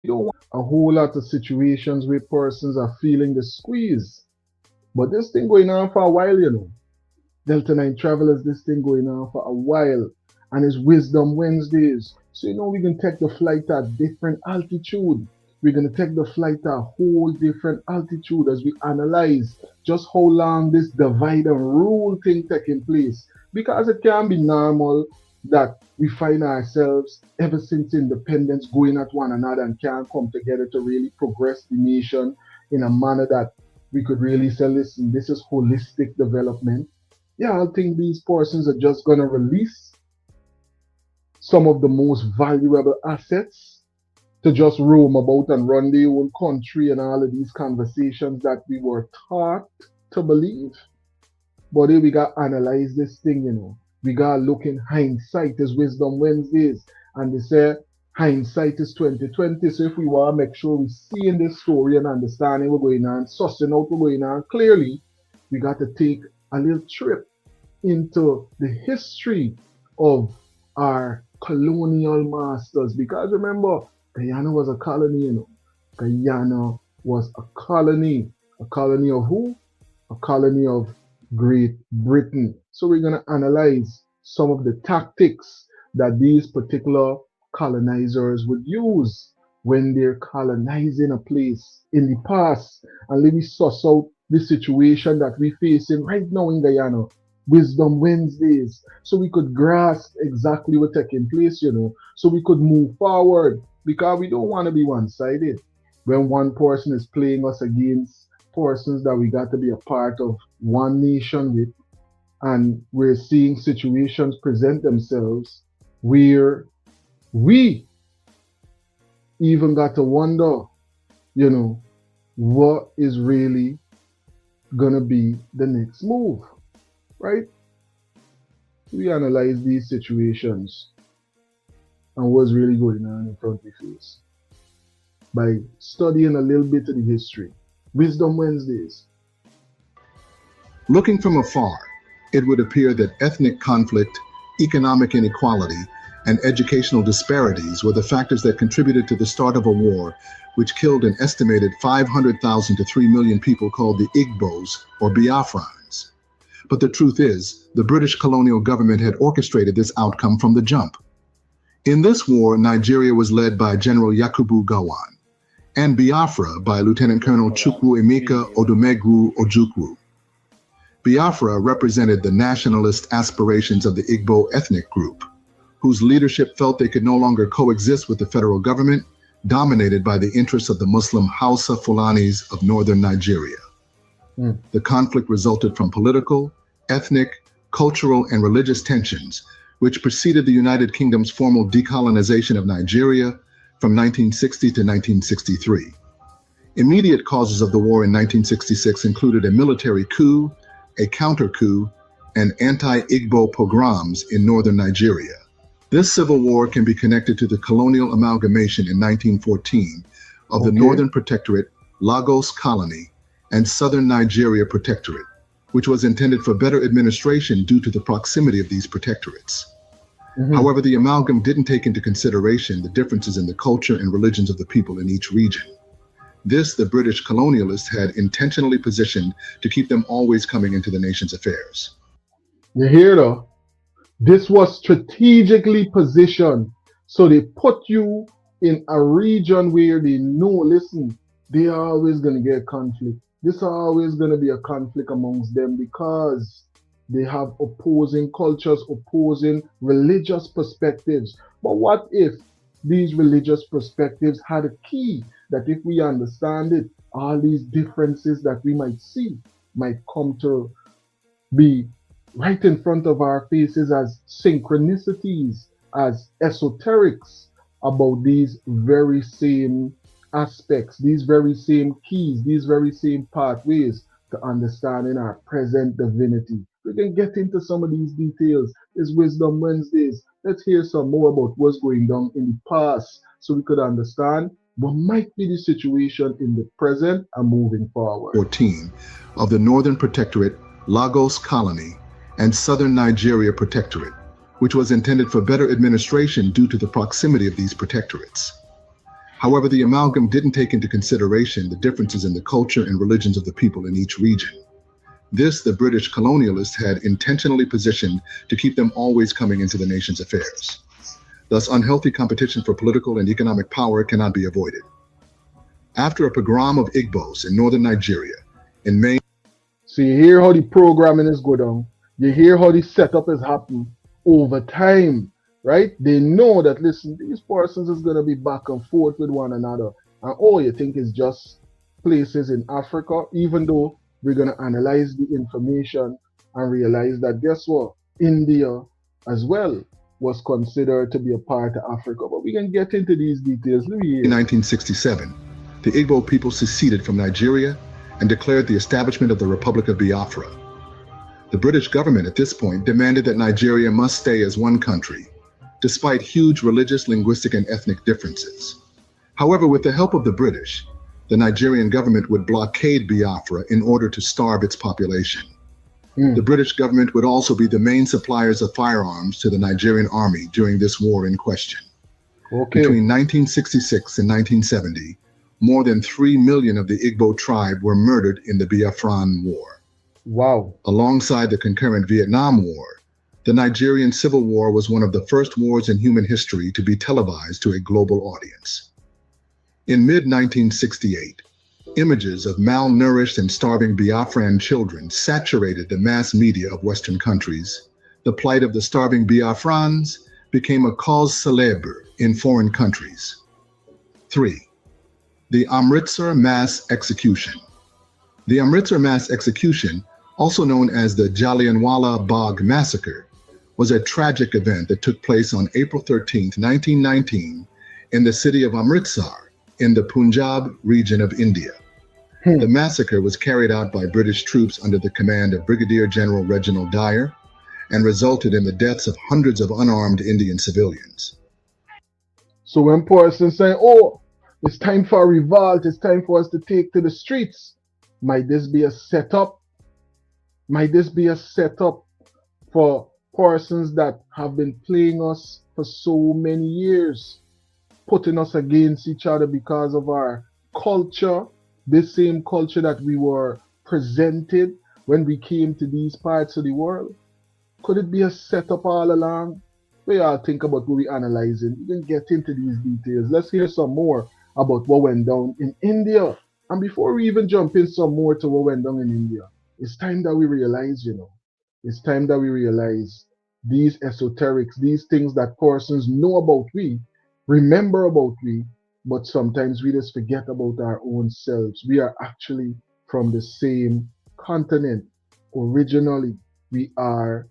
don't want a whole lot of situations where persons are feeling the squeeze. But this thing going on for a while, you know. Delta 9 Travelers, this thing going on for a while. And it's Wisdom Wednesdays. So, you know, we can take the flight at different altitude. We're going to take the flight at a whole different altitude as we analyze just how long this divide and rule thing taking place. Because it can be normal that we find ourselves ever since independence going at one another and can't come together to really progress the nation in a manner that we could really say, listen, this is holistic development. Yeah, I think these persons are just going to release some of the most valuable assets to just roam about and run the whole country and all of these conversations that we were taught to believe. But here we got to analyze this thing, you know. We got to look in hindsight as Wisdom Wednesdays. And they say hindsight is 2020. So if we want to make sure we see in this story and understanding what's going on, sussing out what's going on clearly, we got to take a little trip into the history of our colonial masters. Because remember, Guyana was a colony, you know. Guyana was a colony. A colony of who? A colony of Great Britain. So we're going to analyze some of the tactics that these particular colonizers would use when they're colonizing a place in the past. And let me suss out the situation that we're facing right now in Guyana. Wisdom Wednesdays. So we could grasp exactly what's taking place, you know, so we could move forward. Because we don't want to be one-sided. When one person is playing us against persons that we got to be a part of one nation with, and we're seeing situations present themselves where we even got to wonder, you know, what is really gonna be the next move, right? We analyze these situations and what's really going on in front of your face by studying a little bit of the history. Wisdom Wednesdays. Looking from afar, it would appear that ethnic conflict, economic inequality, and educational disparities were the factors that contributed to the start of a war which killed an estimated 500,000 to 3 million people called the Igbos or Biafrans. But the truth is, the British colonial government had orchestrated this outcome from the jump. In this war, Nigeria was led by General Yakubu Gowon, and Biafra by Lieutenant Colonel Chukwuemeka Odumegwu Ojukwu. Biafra represented the nationalist aspirations of the Igbo ethnic group, whose leadership felt they could no longer coexist with the federal government, dominated by the interests of the Muslim Hausa Fulanis of northern Nigeria. The conflict resulted from political, ethnic, cultural, and religious tensions, which preceded the United Kingdom's formal decolonization of Nigeria from 1960 to 1963. Immediate causes of the war in 1966 included a military coup, a counter-coup, and anti-Igbo pogroms in northern Nigeria. This civil war can be connected to the colonial amalgamation in 1914 of the Northern Protectorate, Lagos Colony, and Southern Nigeria Protectorate, which was intended for better administration due to the proximity of these protectorates. However, the amalgam didn't take into consideration the differences in the culture and religions of the people in each region. This, the British colonialists had intentionally positioned to keep them always coming into the nation's affairs. You hear though? This was strategically positioned. So they put you in a region where they know, listen, they are always going to get conflict. This is always going to be a conflict amongst them because they have opposing cultures, opposing religious perspectives. But what if these religious perspectives had a key that if we understand it, all these differences that we might see might come to be right in front of our faces as synchronicities, as esoterics about these very same aspects, these very same keys, these very same pathways to understanding our present divinity. We can get into some of these details. It's Wisdom Wednesdays. Let's hear some more about what's going on in the past so we could understand what might be the situation in the present and moving forward. 14 of the Northern Protectorate, Lagos Colony, and Southern Nigeria Protectorate, which was intended for better administration due to the proximity of these protectorates. However, the amalgam didn't take into consideration the differences in the culture and religions of the people in each region. This, the British colonialists had intentionally positioned to keep them always coming into the nation's affairs. Thus, unhealthy competition for political and economic power cannot be avoided. After a pogrom of Igbos in northern Nigeria in May. So you hear how the programming is going on. You hear how the setup is happening over time, right? They know that, listen, these persons is going to be back and forth with one another. And all you think is just places in Africa, even though we're going to analyze the information and realize that, guess what? India as well was considered to be a part of Africa. But we can get into these details. In 1967, the Igbo people seceded from Nigeria and declared the establishment of the Republic of Biafra. The British government at this point demanded that Nigeria must stay as one country, despite huge religious, linguistic, and ethnic differences. However, with the help of the British, the Nigerian government would blockade Biafra in order to starve its population. The British government would also be the main suppliers of firearms to the Nigerian army during this war in question. Between 1966 and 1970, more than 3 million of the Igbo tribe were murdered in the Biafran War. Wow. Alongside the concurrent Vietnam War, the Nigerian Civil War was one of the first wars in human history to be televised to a global audience. In mid-1968, images of malnourished and starving Biafran children saturated the mass media of Western countries. The plight of the starving Biafrans became a cause célèbre in foreign countries. 3. The Amritsar Mass Execution. The Amritsar Mass Execution, also known as the Jallianwala Bagh Massacre, was a tragic event that took place on April 13, 1919, in the city of Amritsar, in the Punjab region of India. The massacre was carried out by British troops under the command of Brigadier General Reginald Dyer and resulted in the deaths of hundreds of unarmed Indian civilians. So when persons say, oh, it's time for a revolt, it's time for us to take to the streets, might this be a setup? Might this be a setup for persons that have been playing us for so many years, putting us against each other because of our culture, this same culture that we were presented when we came to these parts of the world? Could it be a setup all along? We all think about what we're analyzing. We can get into these details. Let's hear some more about what went down in India. And before we even jump in some more to what went down in India, it's time that we realize, it's time that we realize these esoterics, these things that persons know about we, remember about we, but sometimes we just forget about our own selves. We are actually from the same continent. Originally, we are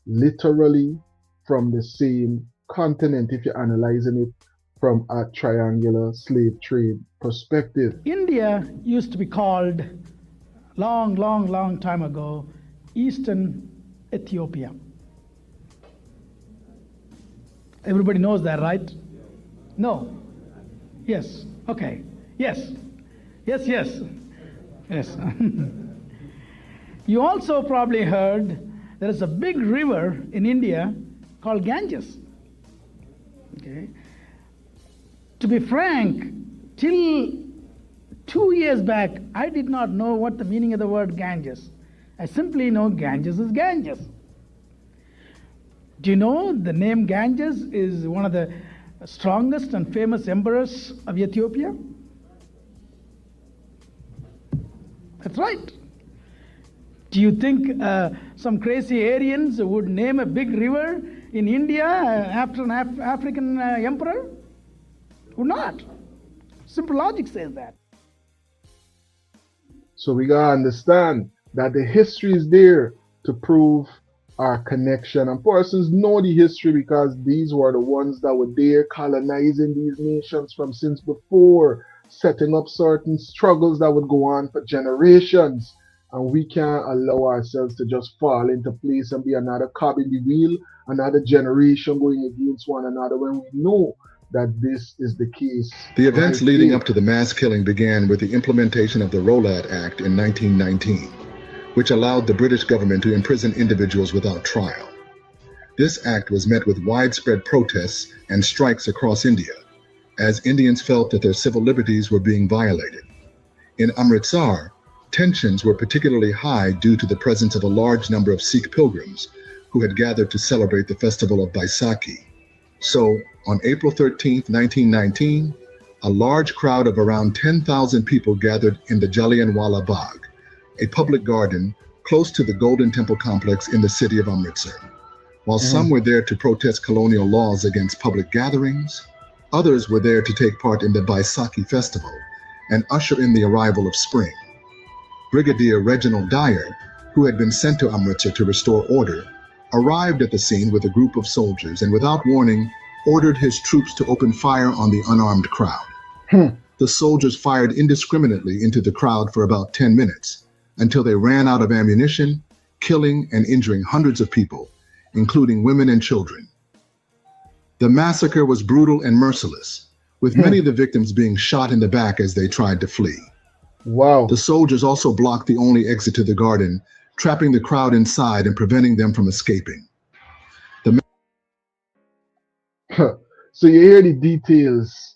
literally from the same continent if you're analyzing it from a triangular slave trade perspective. India used to be called, long time ago, Eastern Ethiopia. Everybody knows that, right? No? Yes. Okay. Yes. Yes. You also probably heard there is a big river in India called Ganges. Okay. To be frank, till 2 years back, I did not know what the meaning of the word Ganges. I simply know Ganges is Ganges. Do you know the name Ganges is one of the strongest and famous emperors of Ethiopia? That's right. Do you think some crazy Aryans would name a big river in India after an African emperor? Would not. Simple logic says that. So we gotta understand that the history is there to prove our connection. And persons know the history because these were the ones that were there colonizing these nations from since before, setting up certain struggles that would go on for generations. And we can't allow ourselves to just fall into place and be another cog in the wheel, another generation going against one another when we know that this is the case. The events leading up to the mass killing began with the implementation of the Rowlatt Act in 1919, which allowed the British government to imprison individuals without trial. This act was met with widespread protests and strikes across India, as Indians felt that their civil liberties were being violated. In Amritsar, tensions were particularly high due to the presence of a large number of Sikh pilgrims who had gathered to celebrate the festival of Baisakhi. So, on April 13, 1919, a large crowd of around 10,000 people gathered in the Jallianwala Bagh, a public garden close to the Golden Temple complex in the city of Amritsar. While some were there to protest colonial laws against public gatherings, others were there to take part in the Baisakhi festival and usher in the arrival of spring. Brigadier Reginald Dyer, who had been sent to Amritsar to restore order, arrived at the scene with a group of soldiers and without warning ordered his troops to open fire on the unarmed crowd. The soldiers fired indiscriminately into the crowd for about 10 minutes until they ran out of ammunition, killing and injuring hundreds of people, including women and children. The massacre was brutal and merciless, with many of the victims being shot in the back as they tried to flee. Wow. The soldiers also blocked the only exit to the garden, trapping the crowd inside and preventing them from escaping. So you hear the details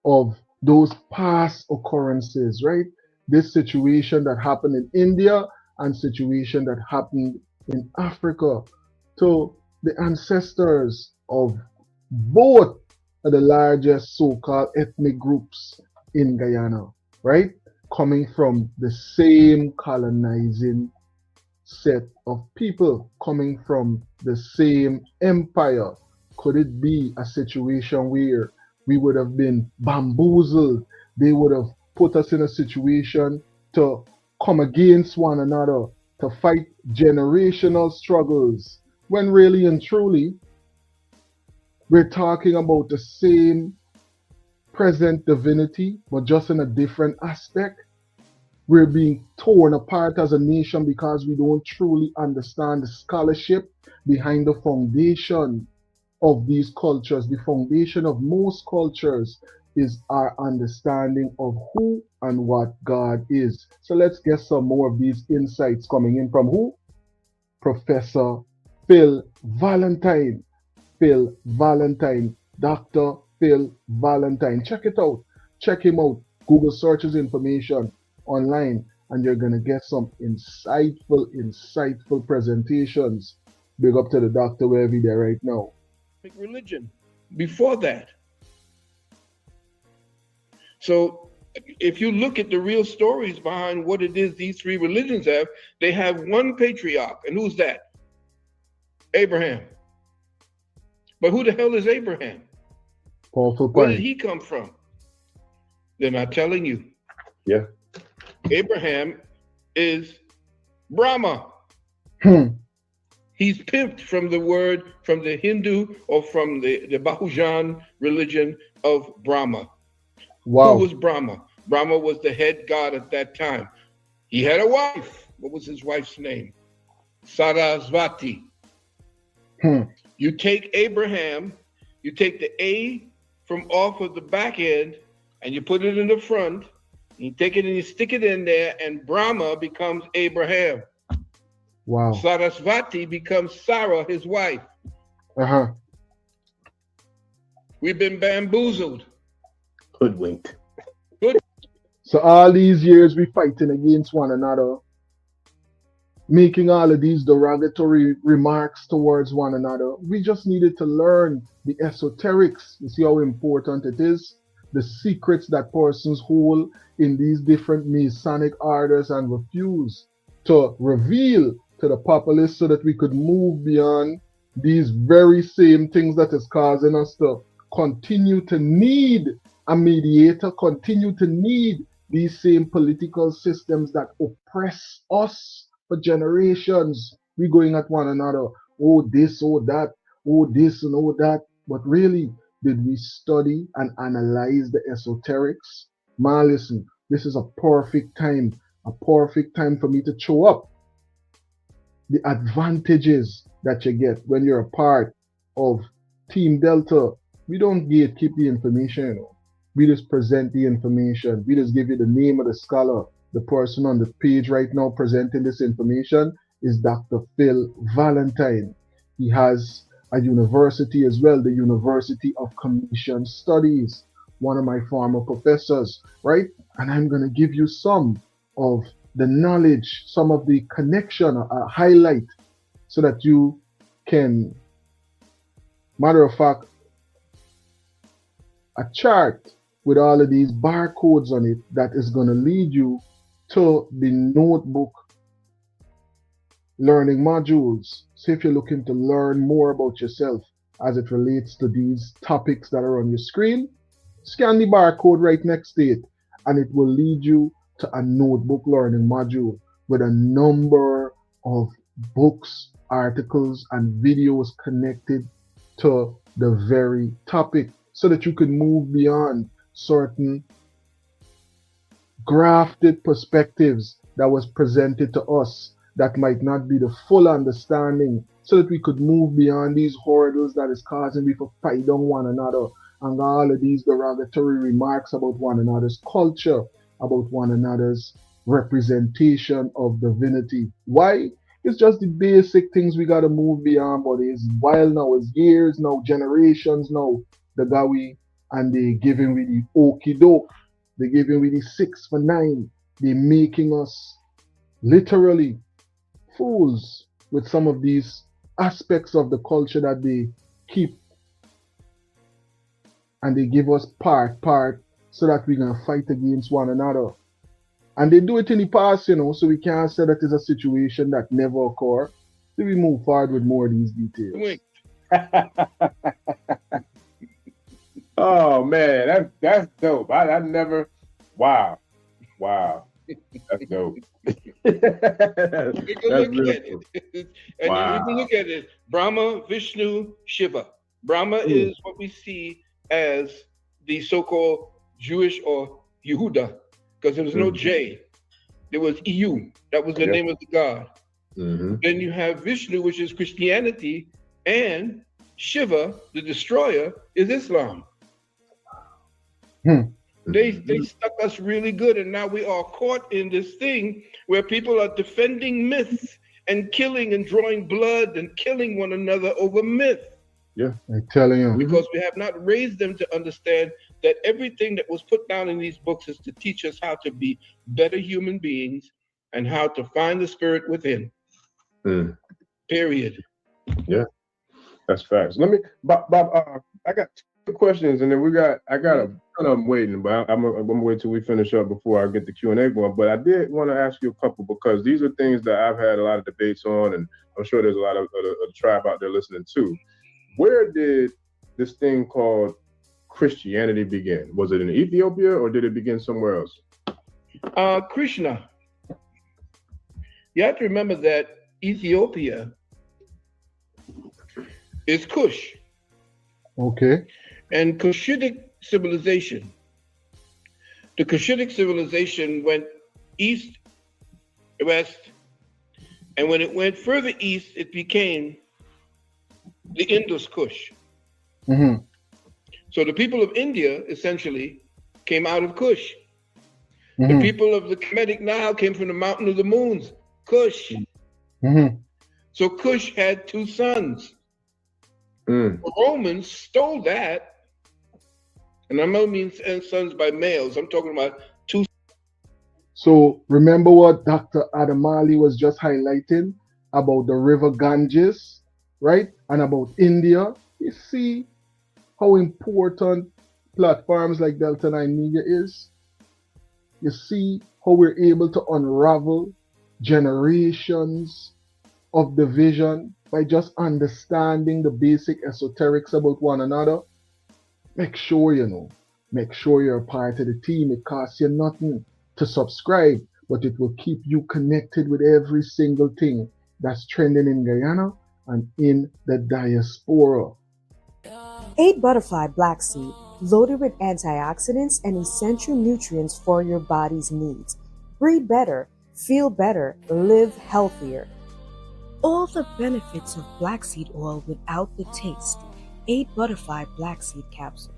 of those past occurrences, right? This situation that happened in India and situation that happened in Africa. So the ancestors of both of the largest so-called ethnic groups in Guyana, right? Coming from the same colonizing set of people, coming from the same empire. Could it be a situation where we would have been bamboozled? They would have put us in a situation to come against one another, to fight generational struggles, when really and truly, we're talking about the same present divinity, but just in a different aspect. We're being torn apart as a nation because we don't truly understand the scholarship behind the foundation of these cultures. The foundation of most cultures is our understanding of who and what God is. So let's get some more of these insights coming in from who? Professor Phil Valentine. Phil Valentine. Dr. Phil Valentine. Check it out. Check him out. Google search his information online and you're going to get some insightful presentations. Big up to the doctor wherever he's there right now. Religion before that. So if you look at the real stories behind what it is these three religions have, they have one patriarch. And who's that? Abraham. But who the hell is Abraham? Where did he come from? They're not telling you. Yeah. Abraham is Brahma. He's pimped from the word, from the Hindu or from the Bahujan religion of Brahma. Wow. Who was Brahma? Brahma was the head god at that time. He had a wife. What was his wife's name? Sarasvati. You take Abraham, you take the A from off of the back end and you put it in the front, and you take it and you stick it in there, and Brahma becomes Abraham. Wow. Sarasvati becomes Sarah, his wife. We've been bamboozled. Hoodwinked. So all these years we fighting against one another, making all of these derogatory remarks towards one another. We just needed to learn the esoterics. You see how important it is? The secrets that persons hold in these different Masonic orders and refuse to reveal to the populace so that we could move beyond these very same things that is causing us to continue to need a mediator, continue to need these same political systems that oppress us for generations. We going at one another, oh this, oh that, oh this and oh that. But really, did we study and analyze the esoterics? Man, listen, this is a perfect time for me to show up the advantages that you get when you're a part of Team Delta. We don't gatekeep the information, you know. We just present the information. We just give you the name of the scholar. The person on the page right now presenting this information is Dr. Phil Valentine. He has a university as well, the University of Commission Studies, one of my former professors, right? And I'm going to give you some of the knowledge, some of the connection, a highlight, so that you can, matter of fact, a chart with all of these barcodes on it that is going to lead you to the notebook learning modules. So if you're looking to learn more about yourself as it relates to these topics that are on your screen, scan the barcode right next to it, and it will lead you to a notebook learning module with a number of books, articles, and videos connected to the very topic, so that you can move beyond certain grafted perspectives that was presented to us that might not be the full understanding, so that we could move beyond these hurdles that is causing we to fight on one another and all of these derogatory remarks about one another's culture, about one another's representation of divinity. Why? It's just the basic things we gotta move beyond, but it's while now, it's years now, generations now, the Gawi, and they giving we the okie doke, they giving we the 6 for 9, they making us literally fools with some of these aspects of the culture that they keep, and they give us part so that we can fight against one another. And they do it in the past, so we can't say that is a situation that never occurred. So we move forward with more of these details. Oh man, that's dope. I never. Wow. That's dope. Look at it. And wow. You can look at it. Brahma, Vishnu, Shiva. Brahma is what we see as the so-called Jewish or Yehuda, because there was no J. There was EU. That was the name of the god. Then you have Vishnu, which is Christianity, and Shiva, the destroyer, is Islam. They stuck us really good, and now we are caught in this thing where people are defending myths and killing and drawing blood and killing one another over myth. Yeah, I'm telling you. Because we have not raised them to understand that everything that was put down in these books is to teach us how to be better human beings and how to find the spirit within. Period. Yeah, that's facts. Let me, Bob, I got 2 questions, and then I got a ton of them waiting, but I'm gonna wait till we finish up before I get the Q&A going. But I did want to ask you a couple, because these are things that I've had a lot of debates on, and I'm sure there's a lot of the tribe out there listening too. Where did this thing called Christianity begin? Was it in Ethiopia, or did it begin somewhere else? Krishna. You have to remember that Ethiopia is Kush. Okay. And Cushitic civilization. The Cushitic civilization went east, west, and when it went further east, it became the Indus Kush. So the people of India essentially came out of Kush. The people of the Kemetic Nile came from the Mountain of the Moons, Kush. So Kush had 2 sons. The Romans stole that, and I don't mean sons by males. I'm talking about 2. So remember what Dr. Adamali was just highlighting about the river Ganges, right? And about India. You see how important platforms like Delta 9 Media is? You see how we're able to unravel generations of division by just understanding the basic esoterics about one another. Make sure you're a part of the team. It costs you nothing to subscribe, but it will keep you connected with every single thing that's trending in Guyana and in the diaspora. 8 Butterfly Black Seed, loaded with antioxidants and essential nutrients for your body's needs. Breathe better, feel better, live healthier. All the benefits of black seed oil without the taste. 8 Butterfly Black Seed Capsule.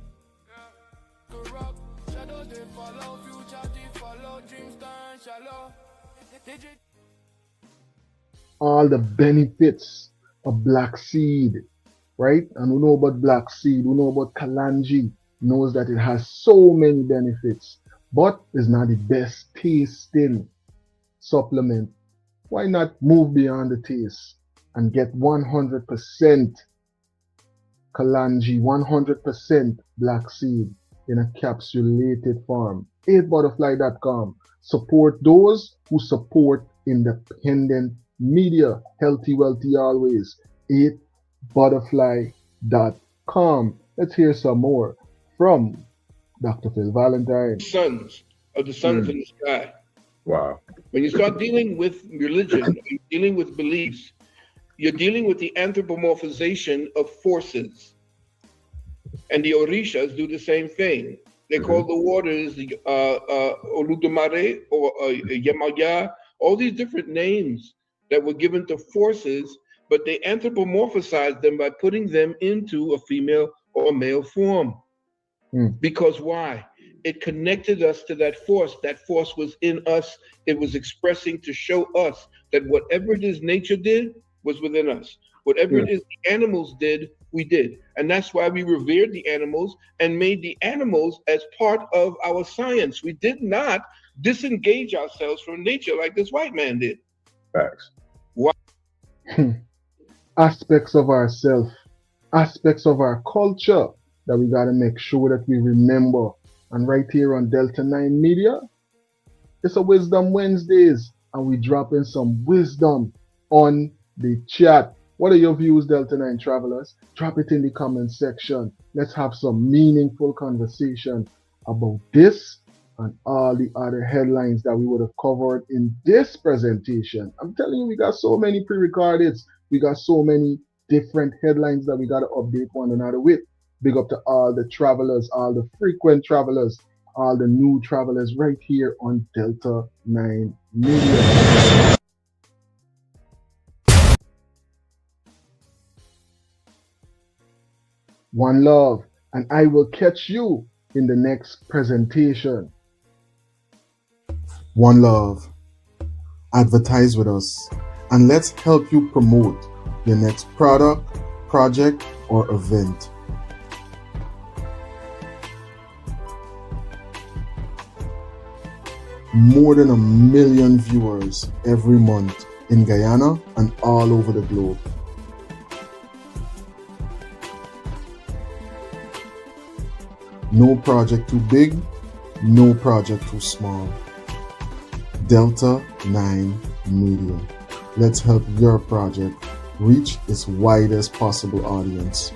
All the benefits of black seed, right? And we know about black seed, we know about kalanji, knows that it has so many benefits, but is not the best tasting supplement. Why not move beyond the taste and get 100% Kalanji, 100% black seed in a capsulated form? 8butterfly.com. Support those who support independent media. Healthy, wealthy always. 8butterfly.com. Let's hear some more from Dr. Phil Valentine. Sons of the sons in the sky. Wow. When you start dealing with religion, you're dealing with beliefs, you're dealing with the anthropomorphization of forces. And the Orishas do the same thing. They call the waters Oludumare or Yemaya, all these different names that were given to forces, but they anthropomorphized them by putting them into a female or male form. Because why? It connected us to that force. That force was in us. It was expressing to show us that whatever it is nature did was within us. Whatever it is the animals did, we did. And that's why we revered the animals and made the animals as part of our science. We did not disengage ourselves from nature like this white man did. Facts. Why? Aspects of ourself, aspects of our culture that we got to make sure that we remember. And right here on Delta 9 Media, it's a Wisdom Wednesdays, and we drop in some wisdom on the chat. What are your views, Delta 9 travelers? Drop it in the comment section. Let's have some meaningful conversation about this and all the other headlines that we would have covered in this presentation. I'm telling you, we got so many pre-recordeds. We got so many different headlines that we got to update one another with. Big up to all the travelers, all the frequent travelers, all the new travelers right here on Delta 9 Media. One love, and I will catch you in the next presentation. One love. Advertise with us, and let's help you promote your next product, project, or event. More than 1 million viewers every month in Guyana and all over the globe. No project too big, no project too small. Delta 9 Media. Let's help your project reach its widest possible audience.